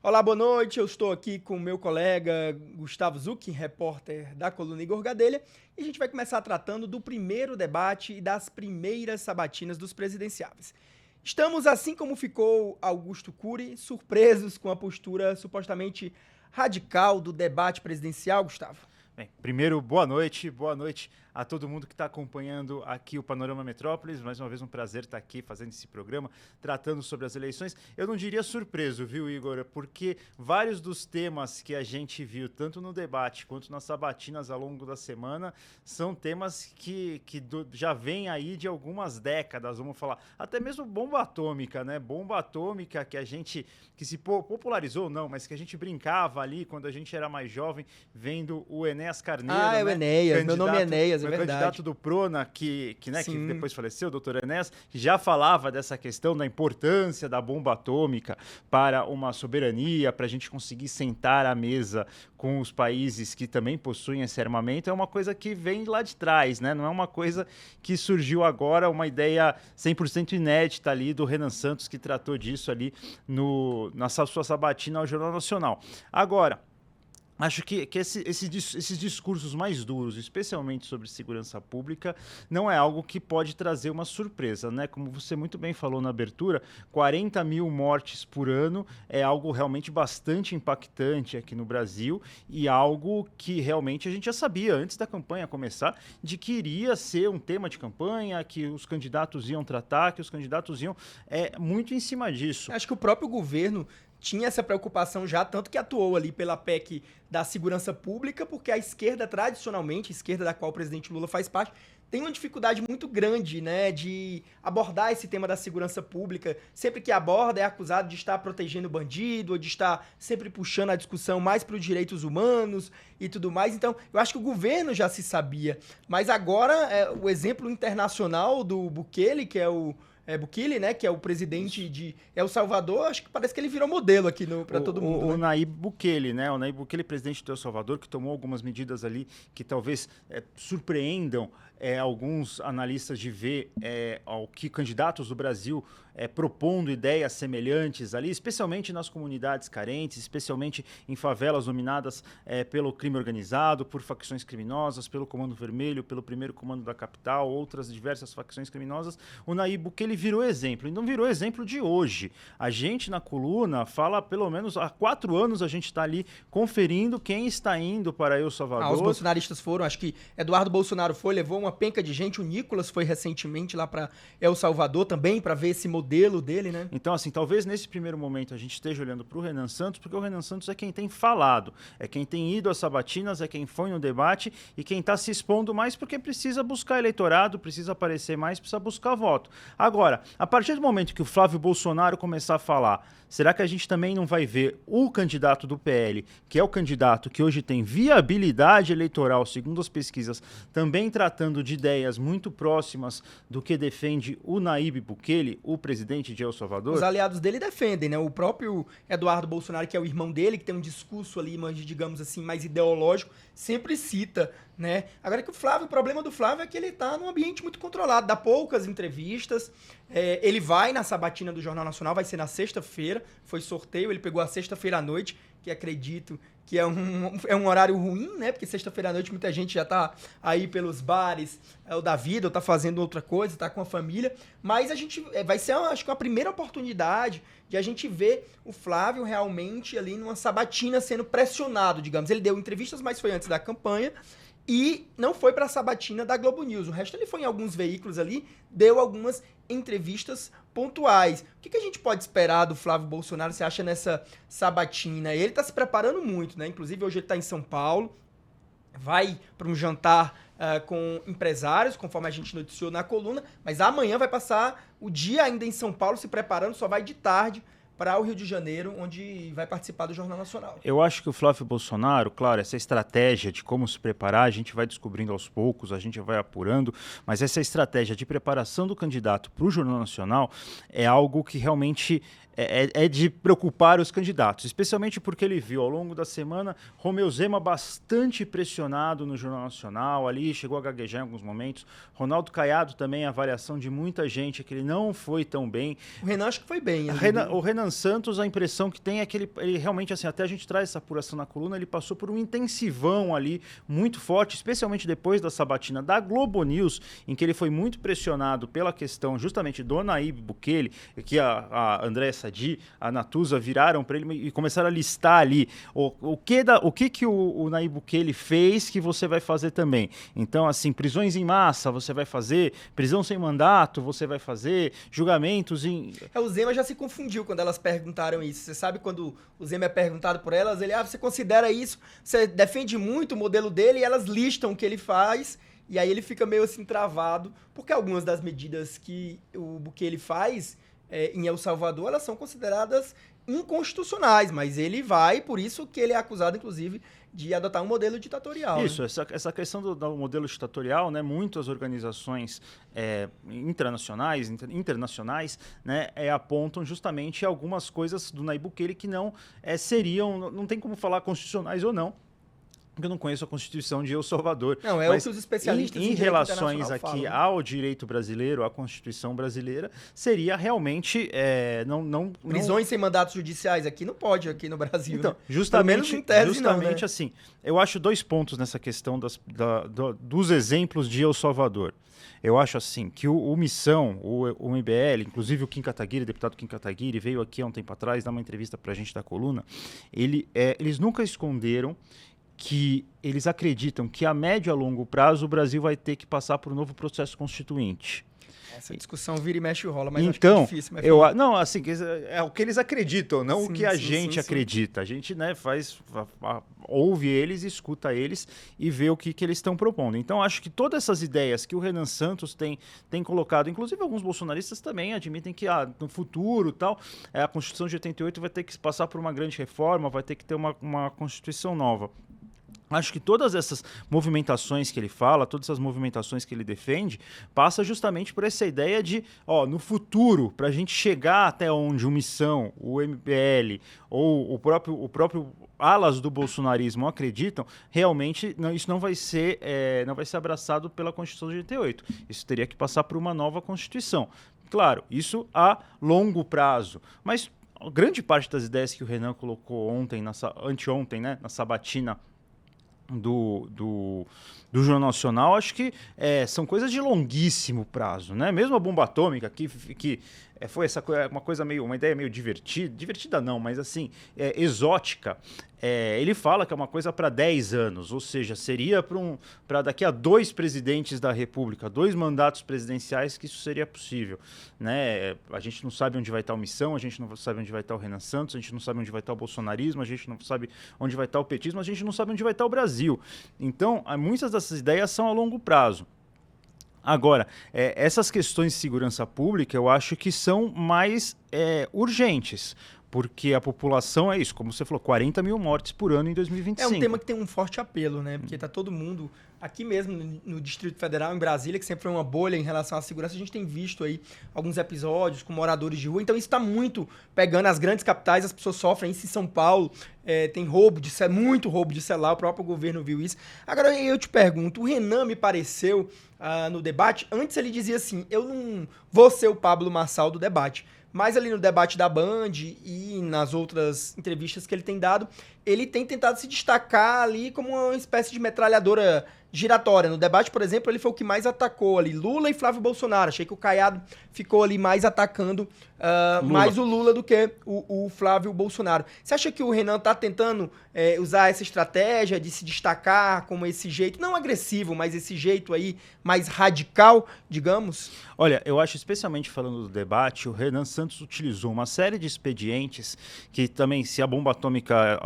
Olá, boa noite. Eu estou aqui com o meu colega Gustavo Zucchi, repórter da coluna Igor Gadelha, e a gente vai começar tratando do primeiro debate e das primeiras sabatinas dos presidenciáveis. Estamos, assim como ficou Augusto Cury, surpresos com a postura supostamente radical do debate presidencial, Gustavo. Bem, primeiro, boa noite a todo mundo que está acompanhando aqui o Panorama Metrópolis. Mais uma vez um prazer estar aqui fazendo esse programa, tratando sobre as eleições. Eu não diria surpreso, viu, Igor? Porque vários dos temas que a gente viu, tanto no debate quanto nas sabatinas ao longo da semana, são temas que já vêm aí de algumas décadas, vamos falar. Até mesmo bomba atômica, né? Bomba atômica que se popularizou, não, mas que a gente brincava ali quando a gente era mais jovem, vendo o Enéas Carneiro, É o Enéas, meu nome é Enéas, o verdade. candidato do Prona, que depois faleceu, o doutor Enéas, que já falava dessa questão da importância da bomba atômica para uma soberania, para a gente conseguir sentar à mesa com os países que também possuem esse armamento. É uma coisa que vem lá de trás, né? Não é uma coisa que surgiu agora, uma ideia 100% inédita ali do Renan Santos, que tratou disso ali na sua sabatina ao Jornal Nacional. Agora, acho que esses discursos mais duros, especialmente sobre segurança pública, não é algo que pode trazer uma surpresa, né? Como você muito bem falou na abertura, 40 mil mortes por ano é algo realmente bastante impactante aqui no Brasil e algo que realmente a gente já sabia antes da campanha começar, de que iria ser um tema de campanha, que os candidatos iam tratar, que os candidatos iam muito em cima disso. Acho que o próprio governo tinha essa preocupação já, tanto que atuou ali pela PEC da segurança pública, porque a esquerda, tradicionalmente, a esquerda da qual o presidente Lula faz parte, tem uma dificuldade muito grande, né, de abordar esse tema da segurança pública. Sempre que aborda é acusado de estar protegendo o bandido, ou de estar sempre puxando a discussão mais para os direitos humanos e tudo mais. Então, eu acho que o governo já se sabia. Mas agora, o exemplo internacional do Bukele, que é o Bukele, né, que é o presidente de El Salvador, acho que parece que ele virou modelo aqui para todo mundo. O né? Nayib Bukele, né? O Nayib Bukele, presidente do El Salvador, que tomou algumas medidas ali que talvez surpreendam alguns analistas de ver ao que candidatos do Brasil propondo ideias semelhantes ali, especialmente nas comunidades carentes, especialmente em favelas dominadas pelo crime organizado, por facções criminosas, pelo Comando Vermelho, pelo primeiro comando da capital, outras diversas facções criminosas. O Nayib Bukele virou exemplo, e não virou exemplo de hoje. A gente na coluna fala, pelo menos há 4 anos a gente está ali conferindo quem está indo para El Salvador. Os bolsonaristas foram, acho que Eduardo Bolsonaro foi, levou uma penca de gente, o Nicolas foi recentemente lá para El Salvador também, para ver esse modelo dele, né? Então, assim, talvez nesse primeiro momento a gente esteja olhando para o Renan Santos, porque o Renan Santos é quem tem falado, é quem tem ido às sabatinas, é quem foi no debate e quem está se expondo mais porque precisa buscar eleitorado, precisa aparecer mais, precisa buscar voto. Agora, a partir do momento que o Flávio Bolsonaro começar a falar, será que a gente também não vai ver o candidato do PL, que é o candidato que hoje tem viabilidade eleitoral, segundo as pesquisas, também tratando de ideias muito próximas do que defende o Nayib Bukele, o presidente de El Salvador? Os aliados dele defendem, né? O próprio Eduardo Bolsonaro, que é o irmão dele, que tem um discurso ali, digamos assim, mais ideológico, sempre cita, né? Agora que o problema do Flávio é que ele tá num ambiente muito controlado, dá poucas entrevistas, ele vai na sabatina do Jornal Nacional, vai ser na sexta-feira, foi sorteio, ele pegou a sexta-feira à noite, que acredito que é um horário ruim, né? Porque sexta-feira à noite muita gente já tá aí pelos bares ou da vida, ou tá fazendo outra coisa, tá com a família. Mas a gente vai ser, acho que, uma primeira oportunidade de a gente ver o Flávio realmente ali numa sabatina sendo pressionado, digamos. Ele deu entrevistas, mas foi antes da campanha. E não foi para a sabatina da Globo News. O resto ele foi em alguns veículos ali, deu algumas entrevistas pontuais. O que a gente pode esperar do Flávio Bolsonaro, você acha, nessa sabatina? Ele está se preparando muito, né? Inclusive, hoje ele está em São Paulo, vai para um jantar com empresários, conforme a gente noticiou na coluna, mas amanhã vai passar o dia ainda em São Paulo se preparando, só vai de tarde para o Rio de Janeiro, onde vai participar do Jornal Nacional. Eu acho que o Flávio Bolsonaro, claro, essa estratégia de como se preparar, a gente vai descobrindo aos poucos, a gente vai apurando, mas essa estratégia de preparação do candidato para o Jornal Nacional é algo que realmente é de preocupar os candidatos, especialmente porque ele viu ao longo da semana Romeu Zema bastante pressionado no Jornal Nacional, ali chegou a gaguejar em alguns momentos, Ronaldo Caiado também, a avaliação de muita gente é que ele não foi tão bem. O Renan acho que foi bem. O Renan Renan Santos, a impressão que tem é que ele realmente, assim, até a gente traz essa apuração na coluna, ele passou por um intensivão ali, muito forte, especialmente depois da sabatina da Globo News, em que ele foi muito pressionado pela questão justamente do Nayib Bukele, que a Andréa Sadi, a Natuza viraram para ele e começaram a listar ali o que o Nayib Bukele fez que você vai fazer também. Então, assim, prisões em massa você vai fazer, prisão sem mandato você vai fazer, julgamentos em... O Zema já se confundiu quando elas perguntaram isso. Você sabe quando o Zema é perguntado por elas, ele, você considera isso, você defende muito o modelo dele, e elas listam o que ele faz, e aí ele fica meio assim travado, porque algumas das medidas que o Bukele faz em El Salvador, elas são consideradas inconstitucionais, mas ele vai, por isso que ele é acusado, inclusive, de adotar um modelo ditatorial. Isso, né? Essa questão do modelo ditatorial, né, muitas organizações internacionais, né, apontam justamente algumas coisas do Nayib Bukele que não seriam, não tem como falar constitucionais ou não, porque eu não conheço a Constituição de El Salvador. Não, mas o que os especialistas em relações aqui falam, né? Ao direito brasileiro, à Constituição brasileira, seria realmente prisões sem mandatos judiciais aqui não pode, aqui no Brasil. Então, né? justamente, em tese, não, né? assim, eu acho 2 pontos nessa questão dos exemplos de El Salvador. Eu acho assim que o Missão, o MBL, inclusive o Kim Kataguiri, deputado Kim Kataguiri, veio aqui há um tempo atrás dar uma entrevista pra gente da coluna. Eles nunca esconderam que eles acreditam que a médio e a longo prazo o Brasil vai ter que passar por um novo processo constituinte. Essa discussão vira e mexe e rola, mas então, acho que é difícil. Não, assim, é o que eles acreditam, não o que a gente acredita. A gente, né, ouve eles, escuta eles e vê o que eles estão propondo. Então, acho que todas essas ideias que o Renan Santos tem colocado, inclusive alguns bolsonaristas também admitem que no futuro a Constituição de 88 vai ter que passar por uma grande reforma, vai ter que ter uma Constituição nova. Acho que todas essas movimentações que ele fala, todas essas movimentações que ele defende, passa justamente por essa ideia de, no futuro, para a gente chegar até onde o Missão, o MBL ou o próprio alas do bolsonarismo acreditam, realmente isso não vai ser abraçado pela Constituição de 88. Isso teria que passar por uma nova Constituição. Claro, isso a longo prazo, mas grande parte das ideias que o Renan colocou anteontem, né, na sabatina do Jornal Nacional, acho que são coisas de longuíssimo prazo, né? Mesmo a bomba atômica, que foi uma ideia meio divertida não, mas assim, exótica. Ele fala que é uma coisa para 10 anos, ou seja, seria para daqui a 2 presidentes da República, 2 mandatos presidenciais que isso seria possível, né? A gente não sabe onde vai estar o Missão, a gente não sabe onde vai estar o Renan Santos, a gente não sabe onde vai estar o bolsonarismo, a gente não sabe onde vai estar o petismo, a gente não sabe onde vai estar o Brasil. Então, muitas dessas ideias são a longo prazo. Agora, essas questões de segurança pública eu acho que são mais urgentes, porque a população é isso, como você falou, 40 mil mortes por ano em 2025. É um tema que tem um forte apelo, né? Porque tá todo mundo, aqui mesmo no Distrito Federal, em Brasília, que sempre foi uma bolha em relação à segurança, a gente tem visto aí alguns episódios com moradores de rua, então isso tá muito pegando as grandes capitais, as pessoas sofrem isso em São Paulo, tem muito roubo de celular, o próprio governo viu isso. Agora eu te pergunto, o Renan me pareceu, no debate, antes ele dizia assim, eu não vou ser o Pablo Marçal do debate, mas ali no debate da Band e nas outras entrevistas que ele tem dado, ele tem tentado se destacar ali como uma espécie de metralhadora giratória. No debate, por exemplo, ele foi o que mais atacou ali Lula e Flávio Bolsonaro. Achei que o Caiado ficou ali mais atacando mais o Lula do que o Flávio Bolsonaro. Você acha que o Renan está tentando usar essa estratégia de se destacar como esse jeito, não agressivo, mas esse jeito aí mais radical, digamos? Olha, eu acho, especialmente falando do debate, o Renan Santos utilizou uma série de expedientes que também, se a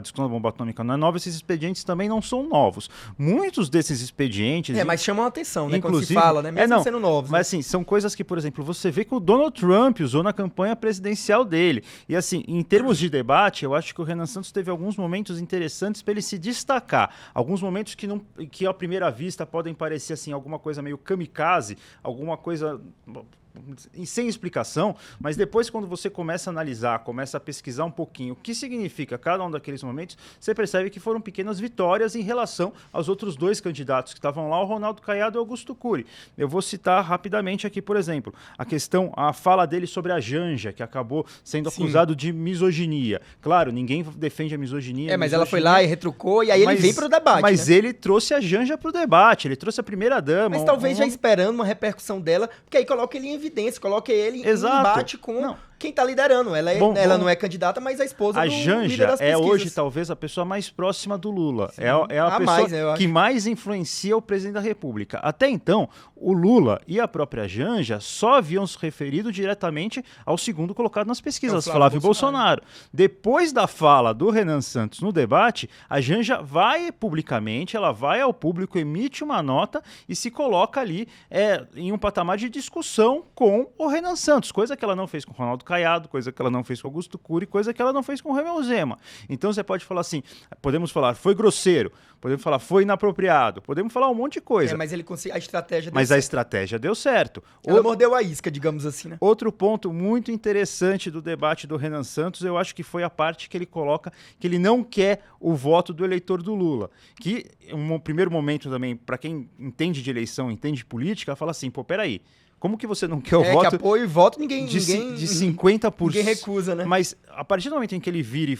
discussão da bomba atômica não é nova, esses expedientes também não são novos. Muitos desses expedientes... mas chamam a atenção, né? Quando se fala, né? Mesmo sendo novos. Mas assim, são coisas que, por exemplo, você vê que o Donald Trump usou na campanha presidencial dele. E assim, em termos de debate, eu acho que o Renan Santos teve alguns momentos interessantes para ele se destacar. Alguns momentos que à primeira vista podem parecer assim, alguma coisa meio kamikaze, alguma coisa... sem explicação, mas depois quando você começa a analisar, começa a pesquisar um pouquinho o que significa cada um daqueles momentos, você percebe que foram pequenas vitórias em relação aos outros dois candidatos que estavam lá, o Ronaldo Caiado e o Augusto Cury. Eu vou citar rapidamente aqui, por exemplo, a fala dele sobre a Janja, que acabou sendo acusado de misoginia. Claro, ninguém defende a misoginia. Mas ela foi lá e retrucou, e aí ele vem pro debate. Mas ele trouxe a Janja pro debate, ele trouxe a primeira-dama. Mas talvez já esperando uma repercussão dela, porque aí coloca ele em evidência, coloca ele em embate com quem tá liderando. Ela não é candidata, mas a esposa do líder das pesquisas. É hoje talvez a pessoa mais próxima do Lula. É a pessoa que mais influencia o presidente da República. Até então, o Lula e a própria Janja só haviam se referido diretamente ao segundo colocado nas pesquisas, Flávio Bolsonaro. Depois da fala do Renan Santos no debate, a Janja vai publicamente, ela vai ao público, emite uma nota e se coloca ali em um patamar de discussão com o Renan Santos, coisa que ela não fez com o Ronaldo Caiado, coisa que ela não fez com o Augusto Cury, coisa que ela não fez com o Romeu Zema. Então você pode falar assim, podemos falar, foi grosseiro, podemos falar, foi inapropriado, podemos falar um monte de coisa. Mas ele conseguiu, a estratégia deu Mas certo. A estratégia deu certo. Ela mordeu a isca, digamos assim, né? Outro ponto muito interessante do debate do Renan Santos, eu acho que foi a parte que ele coloca que ele não quer o voto do eleitor do Lula. Que, um primeiro momento também, para quem entende de eleição, entende de política, fala assim, pô, peraí, como que você não quer o voto? Que apoio e voto ninguém de 50%. Ninguém recusa, né? Mas a partir do momento em que ele vira e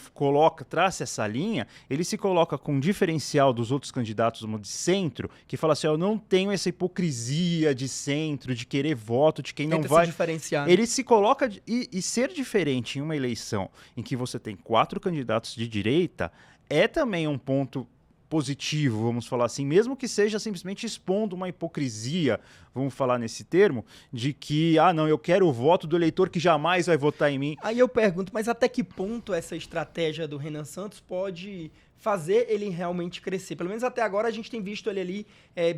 traça essa linha, ele se coloca com um diferencial dos outros candidatos de centro, que fala assim, eu não tenho essa hipocrisia de centro, de querer voto, de quem não vai... se diferenciar, né? Ele se coloca... E ser diferente em uma eleição em que você tem 4 candidatos de direita é também um ponto positivo, vamos falar assim, mesmo que seja simplesmente expondo uma hipocrisia, vamos falar nesse termo, de que, não, eu quero o voto do eleitor que jamais vai votar em mim. Aí eu pergunto, mas até que ponto essa estratégia do Renan Santos pode fazer ele realmente crescer? Pelo menos até agora a gente tem visto ele ali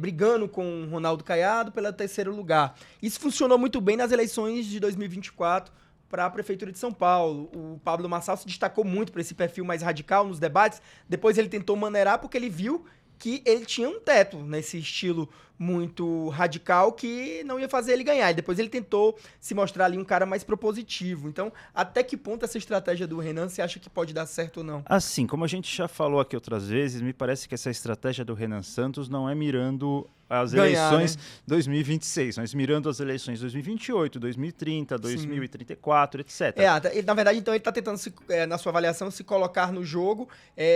brigando com o Ronaldo Caiado pelo 3º lugar. Isso funcionou muito bem nas eleições de 2024, para a Prefeitura de São Paulo. O Pablo Marçal se destacou muito por esse perfil mais radical nos debates. Depois ele tentou maneirar porque ele viu que ele tinha um teto nesse estilo muito radical que não ia fazer ele ganhar. E depois ele tentou se mostrar ali um cara mais propositivo. Então, até que ponto essa estratégia do Renan você acha que pode dar certo ou não? Assim, como a gente já falou aqui outras vezes, me parece que essa estratégia do Renan Santos não é mirando as eleições 2026, mas mirando as eleições 2028, 2030, 2034, etc. Na verdade, então, ele está tentando, na sua avaliação, se colocar no jogo,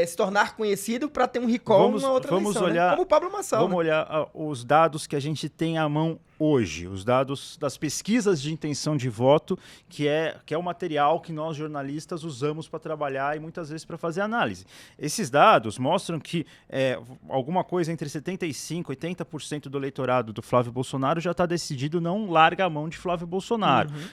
se tornar conhecido para ter um recall numa outra eleição, olhar, como o Pablo Marçal. Vamos olhar os dados que a gente tem à mão hoje, os dados das pesquisas de intenção de voto, que é o material que nós jornalistas usamos para trabalhar e muitas vezes para fazer análise. Esses dados mostram que alguma coisa entre 75% e 80% do eleitorado do Flávio Bolsonaro já está decidido, não larga a mão de Flávio Bolsonaro.